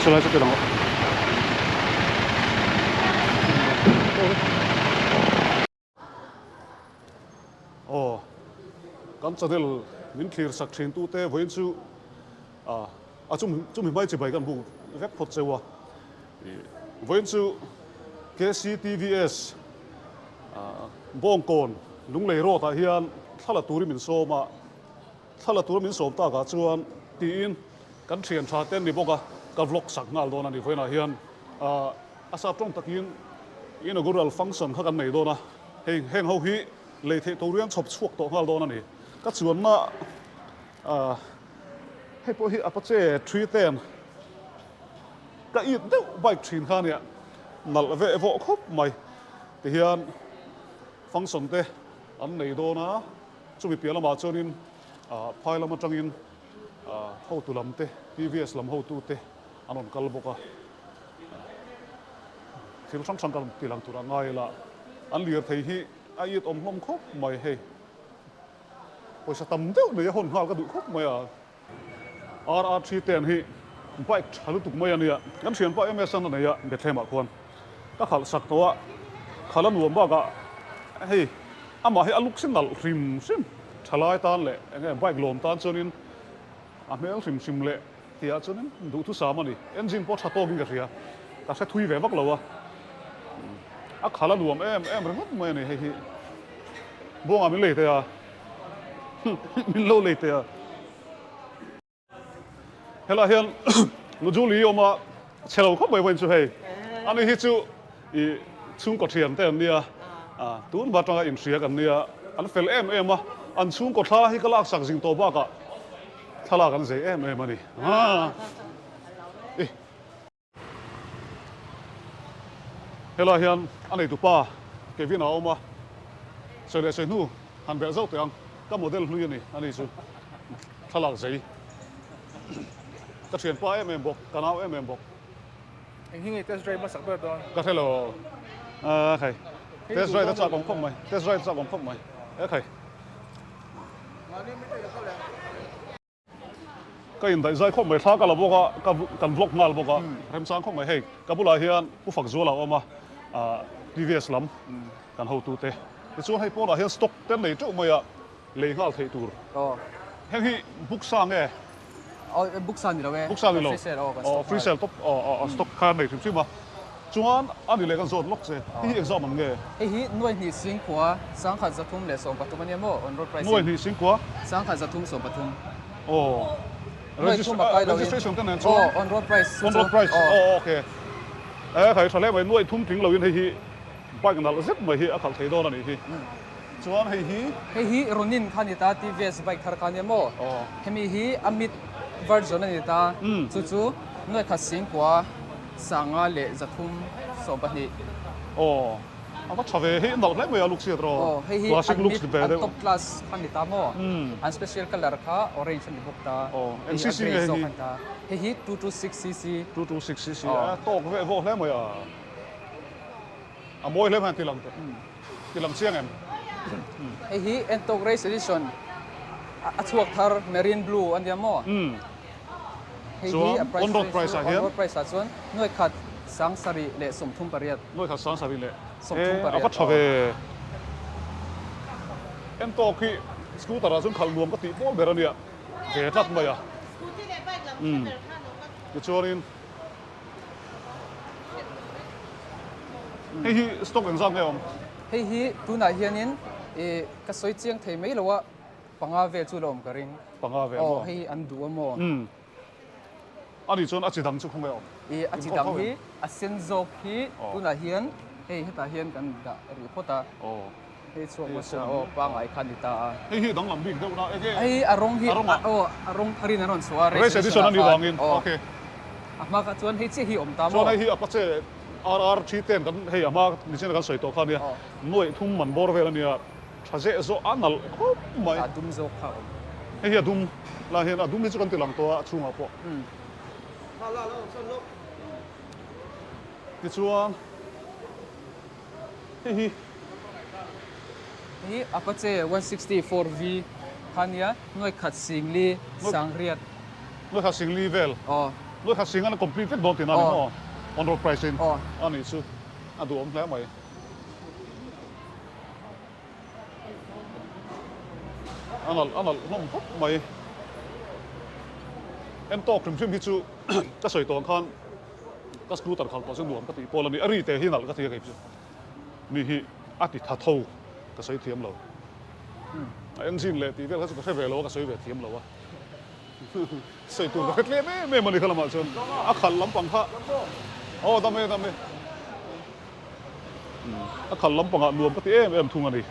สไลด์สเก็ตหลังโอ้กันจะเดลมินคลีร์สักเชนตู้เต้ไว้จู่จุ่มไม่จีบไปกันบุเว็บพอดเจ้าไว้จู่ KCTVS บ้องกอนลุงเลยรอตาเฮียนถ้าละตัวมินโซมาถ้าละตัวมินโซมตากาจวนตีนกันเชียนชาเต้นนี่บอกกับวล็อกสักงาลโดนนี่ไว้นะเฮียนอาซาตรงตะกี้Inaugural function ข้ากันไหนโดนนะเฮงเฮาฮีเลยเทตัวเรื่องชอบชวกตัวงาลโดนนี่ก็ชวนมาให้พวกฮีอาปเช่ทรีเต้นก็อีเดียวไบค์ทรีนข้าเนี่ยนั่นเวฟครบไหมแต่เฮียนฟังสนเตอันไหนโดนะจุดเปลี่ยนละมาจนินพายละมาจังอินเข้าตุลำเต PVS ลำเข้าตุเตอันนั้นกัลบกะที่เราช่างกันตีหลังตุระง่ายละอันเหลือที่ฮีไอ้ตอมล้มครบไหมเฮ้พอจะตั้มเดียวเดี๋ยวคนหาก็ดูครบไหมRR3 เตียนฮีไปหาลุตุกไหมอันนี้งั้นเชียนไปไม่สั้นอันนี้เด็ดเทมากควรก็ขัดสักตัวขัดละหน่วมบ้างก็เฮ้อามาให้อาลุกสินัลริมซิมทลายตานเละไงไปกลมตานจนินอาไม่เอาริมเละที่อาจนินดูทุสามันนี่เอนจินพอชัดโตกินกันเสียแต่ใช้ทุยเวบักเลยวะขัดละหน่วมเอ็มเรื่องไม่เนี่ยเฮ้บ้องอามิเลยเตียมิโลเลยเตียเฮล่าเฮียนนูจูลีออกมาเชลเขาไปวันสุดเฮอันนี้ฮิจูชุ่มกอดเทียนแต่อันเนี้ยตูนบัตรอินเสียกันเนี่ยอันเฟลอ่ะอันชุ่มกอดท่าให้ก็ลากสักสิ่งโตบ้ากะท่าลากกันเสียมาดิเฮล่าเฮียนอันนี้ตุป้าเก็บวินาออกมาเสร็จแล้วเสร็จนู่หันแบบเจ้าตัวยังก็โมเดลนู่นนี่อันนี้สุดท่าลากเสียก็เชียนป้าบอกกันเอาบอกที่นี่เทสไดรฟ์มาสักตัวตอนก็ใช่หรอใครเทสไดรฟ์จะของผมไหมเทสไดรฟ์จะของผมไหมใครก็ยินดีใจของไม่ท้ากันแล้วบอกว่ากันบล็อกงานบอกว่าเริ่มสร้างของไม่ให้กับบุหรี่เฮียนผู้ฝักจัวเราเอามาPVS ลำกันเขาตูเตะที่ส่วนให้พวกเราเฮียนสต็อกเต้นเลยจุ๊บไม่อะเลยงานเทตูร์เฮียนที่บุกสร้างไงบุกซันนี่เราไงบุกซันนี่เราฟรีเซลท็อปสต็อกคาร์ในถึงใช่ไหมจวนอันนี้เลยกันโซนล็อกเซ่ที่เอ็กซ์มันไงเฮ้ยหน่วยที่สิงคโปร์สังขัดจะทุ่มเลยส่งปฐุมเนี่ยมั้งออนโรดไพรส์หน่วยที่สิงคโปร์สังขัดจะทุ่มส่งปฐุมโอ้ registration กันนั่นออนโรดไพรส์โอเคใครทะเลไปหน่วยทุ่มถึงเราอย่างที่ไปกันแล้วเสร็จมาที่อาคารเทโดนั่นที่จวนเฮ้ยรุนินคันนี้ตา TVS ไบค์คาร์คันเนี่ยมั้งเฮ้ยอมิดversion นี่ตาจู่ๆหน่วยขัดสิงกว่าสังอาเลจะทุ่มสมบัติโอ้เอาว่าชาวเฮ้ยนั่นแหละไม่เอาลูกเสียตรอคลาสสิกลุคสุดแบบท็อปคลาสคันนี้ตามั้งอันสเปเชียลคัลเลอร์ค่ะ orange นี่บุกตาNCC เฮ้ย226cc 226cc โต๊ะเว้ยพวกแล้วมั้ยมวยเล่มหันทีหลังเชียงเอ็มเฮ้ย Inaugural Race Editionช่วงทาร์ Marine Blue อันเดียวมั้งส่วนออนโรดไพรส์ส่วนหน่วยขัดสังสารีเละสมทุมปริยัติหน่วยขัดสังสารีเละสมทุมปริยัติเอาชาวเอ็นโตคือสกูตร์ส่วนขัดรวมก็ตีโป้เบรเนี่ยเกตัดมาอ่ะก็ชวนเฮ้ยสต็อกเอ็นซังไงผมเฮ้ยตัวไหนเฮียนินก็สวยเจียงเทไม่หรือว่าปังอาเวจูลมกระริงปังอาเวเฮ้ยอันดูมั้งอันนี้ส่วนอาจิดังชุกของเราอาจิดังฮีอาเซนโซฮีตัวไหนเฮียนเฮ้ยตาเฮียนกันด่าหรือพอตาเฮ้ยช่วงว่าปังไอคันดิตาเฮ้ยดังลำบิ่งเดี๋ยวนะเฮ้ยอารมณ์ฮีอารมณ์ทารินารอนสวาเรสที่ส่วนนี้วางอินโอเคมาก็ส่วนเฮ้ยที่ฮีอมตามส่วนฮีอาปัจเจRR ชีเต้นกันเฮ้ยมาดิฉันกันสวยตัวเขาเนี่ยหน่วยทุ่มมันบอร์เวลเนี่ยถ้าเจ้าโซอันนั้นก็ไม่ดุมโซเขาเฮ้ยดุมลาเห็นดุมนี่จะกันตีหลังตัวชุ่มอ่ะพอที่ส่วนเฮ้ยอาปัจเจ 164V คันนี้หน่วยขัดสิงลีสังเรียดหน่วยขัดสิงลีเวล Look at sing and complete don't in Oh. on road pricing. Oh. On it too. I do on my. Anal nom hop mai. Em talk from him chu ka soi tong khan ka scooter khal to chung nuam ka ti polani ari te hi nal ka ti ka chu. Ni hi ati tha tho ka soi thiam lo. Em jin le ti vel ka ka ve lo ka soi ve thiam lo wa. Soi tu ka tle me mani khala ma chon. A khal lam pang kha. Oh dame. A khal lam pang a nuam ka ti em thung ani.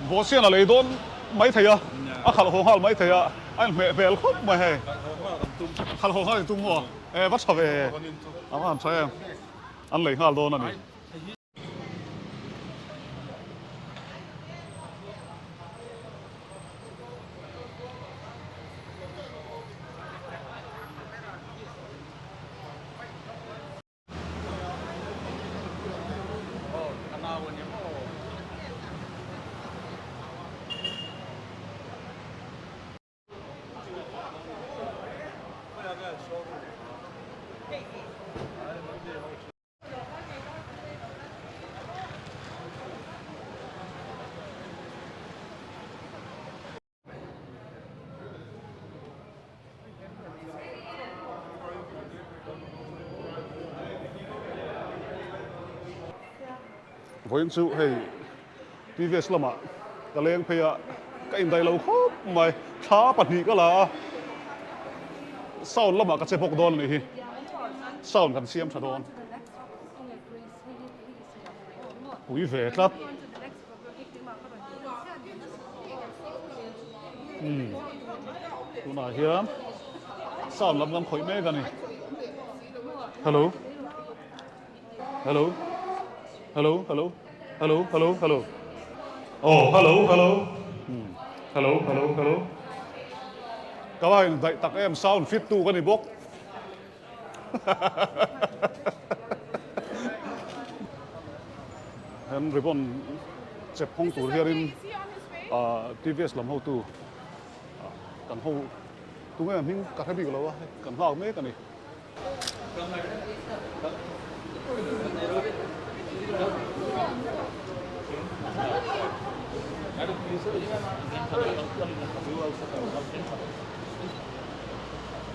Vô xiên là lấy đốn mấy thầy à? À khảo hồ hal mấy thầy à? Anh mẹ về khóc mà hè. Khảo hồ hal tung hồ. Ê bắt sao về? Ám ăn sao em? Anh lấy hal đốn này. Với anh chú hey TVS lắm ạ. Cái lên phải à cái in đây lâu khóc mày thá bật nhị cái là sao lắm ạ cái chế bốc đòn này sao cần xem sao đòn quý về lắm tụi nào hiếm sao lắm khỏi mê cái này hello hello hello hello hello hello hello oh hello hello các bạn dạy tặng em sao fit tu cái này bốc hắn ribbon chép phong tu here in TVS làm hậu tu cần hậu tu nghe mình cả hai bị cái lâu cần hậu mấy cái này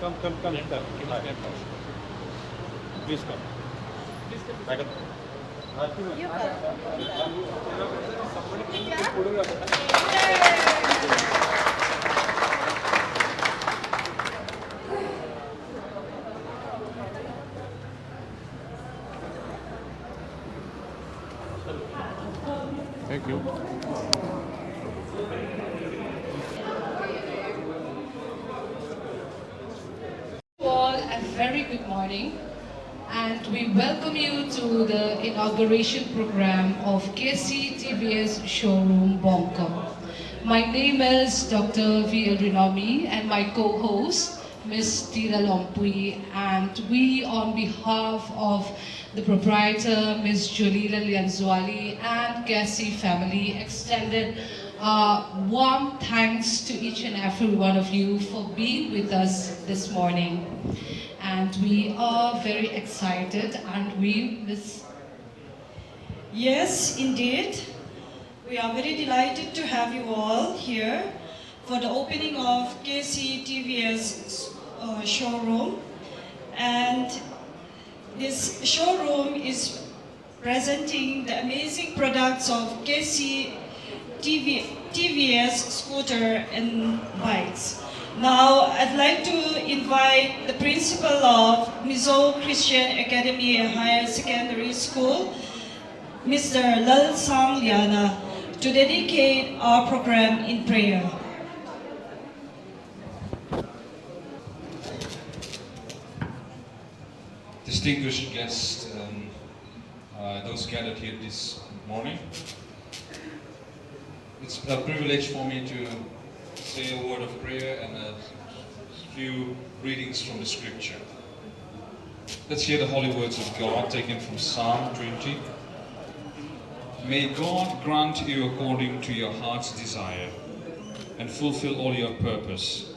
Come. Please come. I can. Thank you. All a very good morning, and we welcome you to the inauguration program of KCTVS Showroom Bangkok. My name is Dr. V. Rinomi and my co-host Ms. Tira Lompui, and we on behalf of the proprietor Ms. Jolila Lianzuali and Cassie family extended warm thanks to each and every one of you for being with us this morning. And we are very excited, and Yes, indeed. We are very delighted to have you all here for the opening of KCTVS showroom. And this showroom is presenting the amazing products of TVS scooter and bikes. Now, I'd like to invite the principal of Mizo Christian Academy Higher Secondary School, Mr. Lal Sang Liana, to dedicate our program in prayer. Distinguished guests, those gathered here this morning, it's a privilege for me to say a word of prayer and a few readings from the scripture. Let's hear the holy words of God taken from Psalm 20. May God grant you according to your heart's desire and fulfill all your purpose.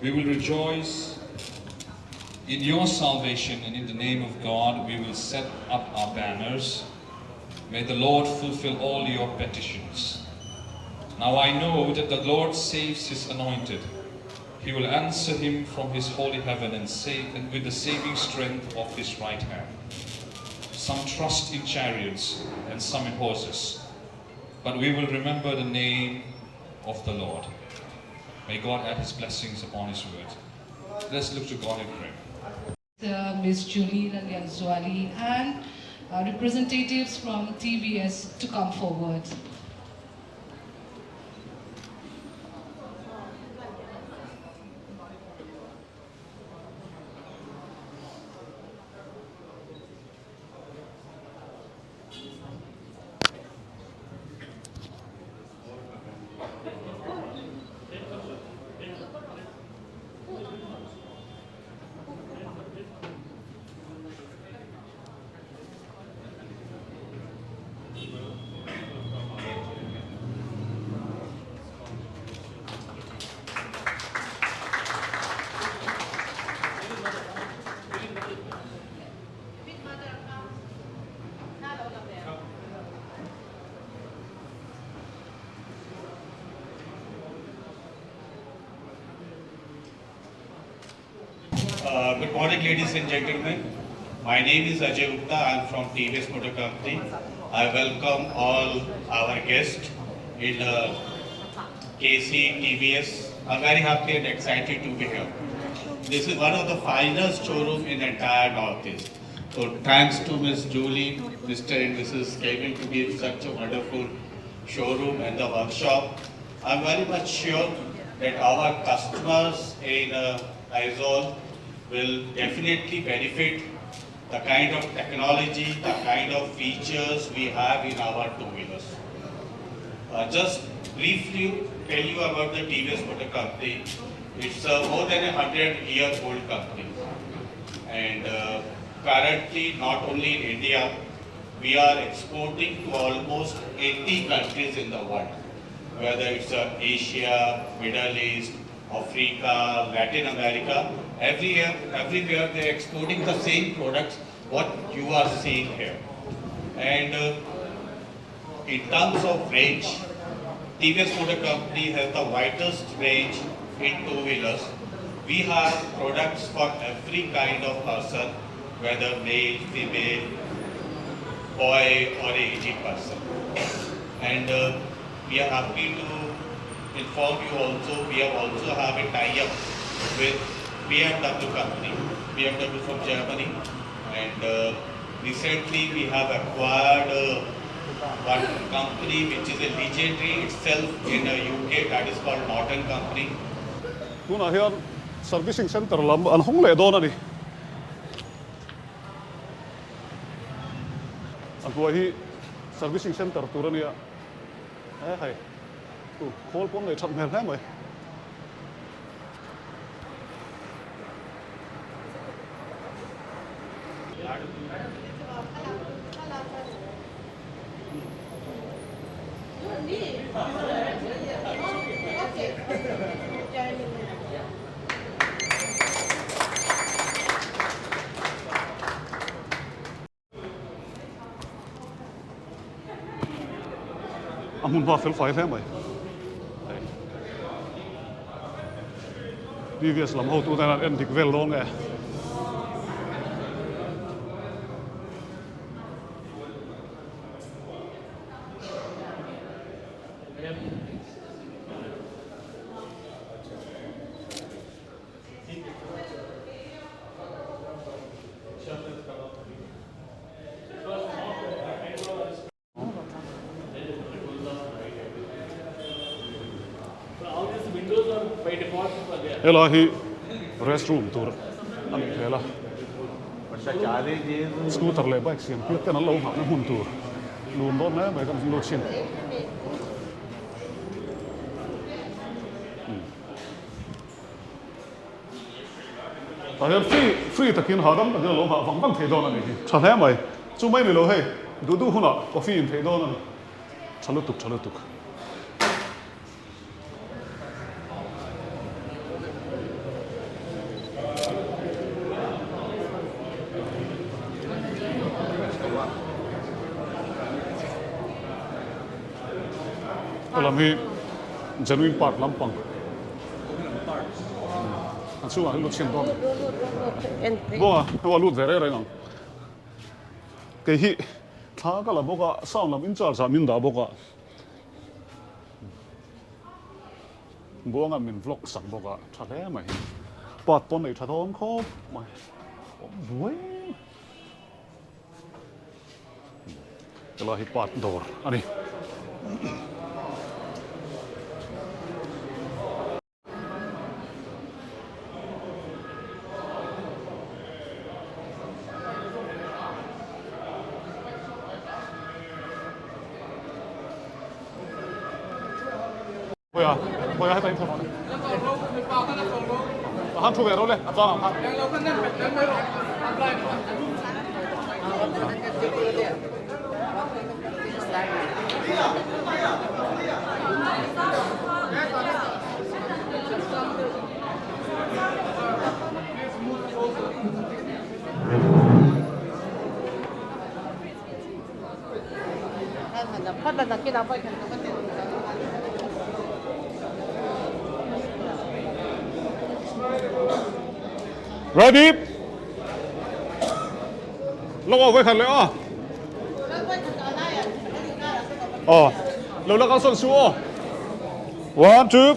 We will rejoice in your salvation, and in the name of God we will set up our banners. May the Lord fulfill all your petitions. Now I know that the Lord saves his anointed. He will answer him from his holy heaven and with the saving strength of his right hand. Some trust in chariots and some in horses, but we will remember the name of the Lord. May God add his blessings upon his word. Let's look to God in prayer. Ms. Julie Lanyanzwali and representatives from TVS to come forward. Good morning, ladies and gentlemen. My name is Ajay Gupta. I am from TVS Motor Company. I welcome all our guests in KC TVS. I'm very happy and excited to be here. This is one of the finest showrooms in the entire Northeast. So thanks to Ms. Julie, Mr. and Mrs. Kevin to give such a wonderful showroom and the workshop. I'm very much sure that our customers in Aizawl will definitely benefit the kind of technology, the kind of features we have in our two-wheelers. Just briefly tell you about the TVS Motor Company. It's more than 100-year-old company. And currently, not only in India, we are exporting to almost 80 countries in the world, whether it's Asia, Middle East, Africa, Latin America. Everywhere they're exporting the same products what you are seeing here. And in terms of range, TVS Motor Company has the widest range in two-wheelers. We have products for every kind of person, whether male, female, boy or aged person. And we are happy to inform you also, we have also have a tie-up with BMW company, BMW from Germany, and recently we have acquired one company which is a legendary itself in the UK, that is called Norton Company. Tuna hian servicing center lam an hong le don ani. An tua hi servicing center turania. Hai. Tu khol pom le chhat mel hai mai. Amun ba fel fai hai mai. TVS lam ho tu na en dik vel long e. Ela hi restroom tur ani thela scooter le bike siam plet kan lo ha na hun tur lum bon na ba kan lo chin ta hian free takin hadam ta lo ha wang bang the don ani tha he mai chu mai ni lo he Du huna coffee in thấy đó nè. Chalutuk. Kalau mi genuine part lampang. Anh suka lu chin dong. Boa, wa lut vere rồi ngang. Cái hi, thà cái là boka sound làm in charge min da boka. Boa min vlog sang boka, thà mày. Part ton này thà thon khop mày. Boy. Cái là hi part door, ani. Thôi à, hai tay thôi này. Han thu về đâu lên, cho nào. Ready? Lâu với khẩn lẽ à? Lâu là con xuân xua. 1, 2.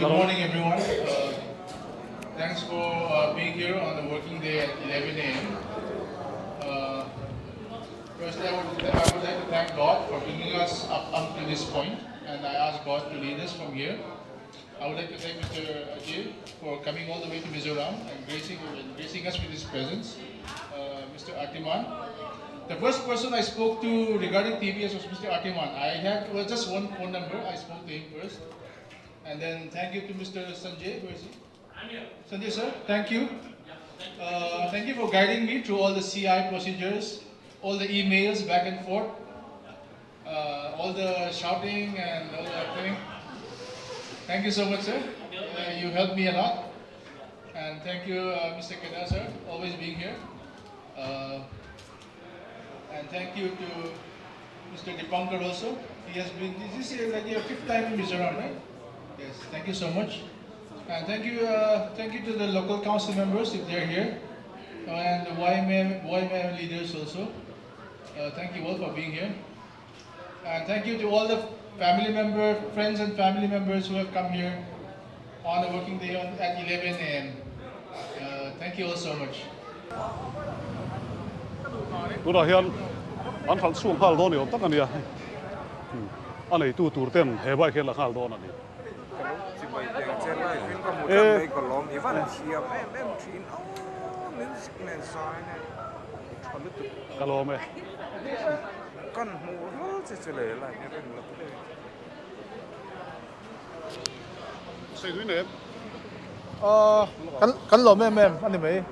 Good morning, everyone. Thanks for being here on the working day at 11 a.m. Firstly, I would like to thank God for bringing us up to this point, and I ask God to lead us from here. I would like to thank Mr. Ajay for coming all the way to Mizoram and gracing us with his presence. Mr. Artiman. The first person I spoke to regarding TVS was Mr. Artiman. I had just one phone number. I spoke to him first. And then thank you to Mr. Sanjay. Where is he? I'm here. Sanjay sir, thank you. Thank you for guiding me through all the CI procedures, all the emails back and forth, all the shouting and all that thing. Thank you so much, sir. you helped me a lot. And thank you, Mr. Kedar, sir, always being here. And thank you to Mr. Dipankar also. He has been, this is like your 5th time in Mizoram, right? Yes, thank you so much. And thank you to the local council members if they're here. And the YMM leaders also. Thank you all for being here. And thank you to all the friends and family members who have come here on a working day at 11 a.m. Thank you all so much. Tôi đã hiện anh thằng xuống hal đó nhiều tất cả này anh ấy tu tên hệ bài kia là hal đó này si bay teng chen lai fin ka mu chang nei ko lom ivan thiam em thin music nen sai ne chalut cái lò mày kan mu lo che le lai ne ren la pe xây dưới này Kan lo mem anh mấy.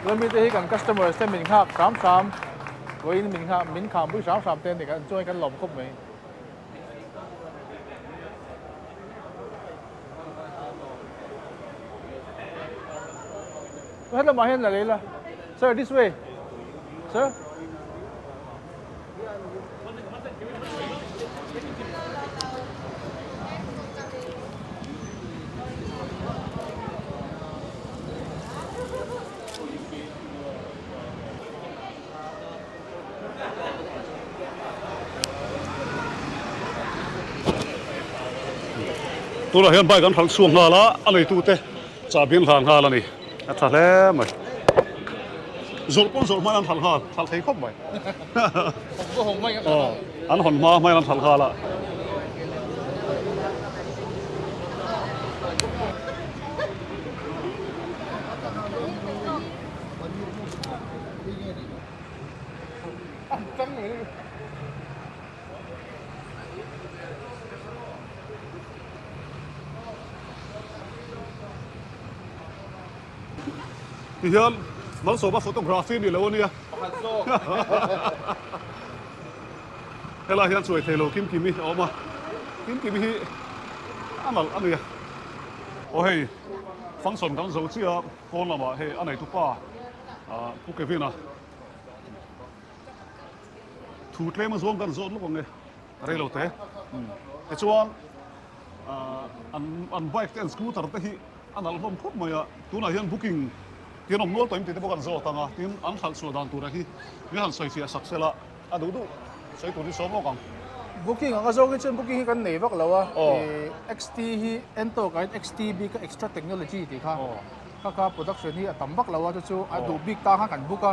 Rồi mình thấy các customer sẽ mình khác sám với mình khác buổi sám tên thì các chơi kan lom khóc mấy. Hello, Mahen, Layla. Sir, this way. Sir. tôi đã hiện bàiกันthằng xuống hà lá anh ấy tu tê trả biến hàng hà là này thật lẽ mày rồi mai anh thằng hà thằng thấy không mày anh hòn ma mai anh thằng hà là thì hiện nó số bắt photography đi lâu nè thế là hiện sủi thề lô kim kimi mà kim kimi anh này ôi function kan zo chia kon la ma he anai tu pa ku ke vina thu tle ma zong kan zo lu nge re lo te e chuan an bike and scooter te hi an al hom khop mai tu na hian booking tin om nol toim te bokan zo tanga tin an thal su dan tu ra hi ni han soi fia saksela adu du soi tu ni so mo kang Booking ang kasong kitchen booking kan nei vak lawa XT hi ento kan XTB ka extra technology ti kha ka production hi atam vak lawa chu adu big ta ha kan book ka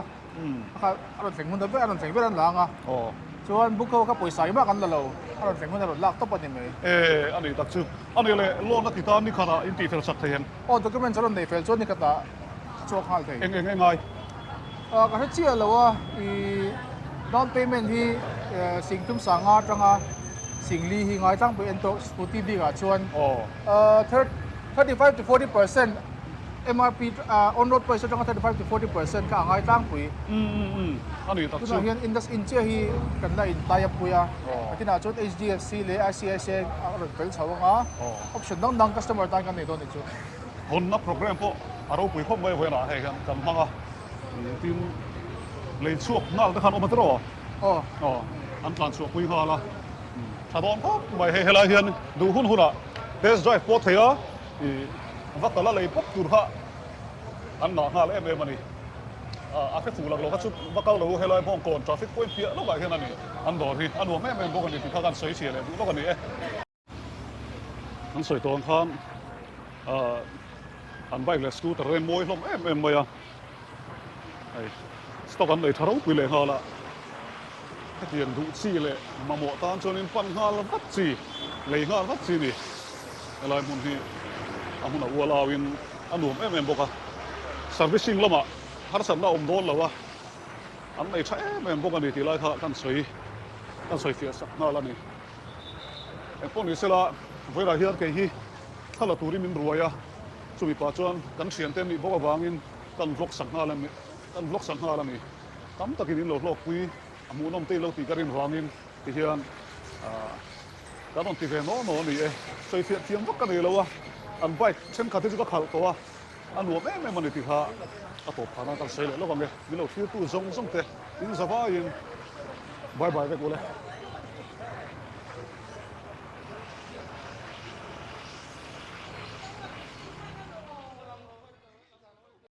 aron theng mun da be aron theng be an langa chuan book ka poisa ma kan lo aron theng mun da lak to pa ni me ani tak chu ani le lo na kita ni khara in ti fel sak thein document charon nei fel chuan ni kata chok hal thei eng ngai ka ha chia lawa I down payment hi sing tum sanga tanga singli hi ngai tang pe ento scooty bi ga chuan 35 to 40% MRP on road price tanga 35 to 40% ka ngai tang pui ani tak chu chu hian indus in che hi kan la in tie up puya atina chot HDFC le ICICI ron pel chawanga option dang customer tan kan nei don ni chu hon na program po aro pui khop mai hoina he kan manga tin lấy chuộc nào ta khăn ôm tro ăn tàn chuộc quý hoa là thà đón có mày hay là hiền đủ hun hun à test drive pot thấy á thì vắt tala lấy bốc tur ha ăn nọ ha lấy em mà này cái phủ lạc lô các chút bắt câu lô hay là bong cồn traffic point phía lúc vậy thế này ăn đỏ thì ăn uống em bốc cái thì khá gần sấy xìa này lúc cái này ăn sấy tòn khan ăn bike là scooter lên môi lom em mày à stock an nei tharo pui le hala tiền đủ chi le mà mỏ tan cho nên pan hala vắt chi lấy hala vắt chi ni lại muốn thì amun a wala win anum em boka servicing lama har san na om don lawa an nei tha em boka ni ti lai kha kan soi fia sak na la ni em pon ni sela voi ra hian ke hi thala turi min ruaya chumi pa chuan kan thian ten ni boka wangin kan vlog sak na la mi kan vlog sang hala ni tam takin in lo pui amunom te lo ti karin wangin ที่เฮียนการนอนตีเวโน่โน่นี่ใส่เทียมวักกันเลยแล้ววะอันไปเช่นขาที่จะก็ขาตัวอันหัวไม่มันติดขาอัตบผ่านตั้งเสียเลยแล้วก็ไงมีเราที่ตู้ซงเตะยิงสบายยิงบายไปกูเลย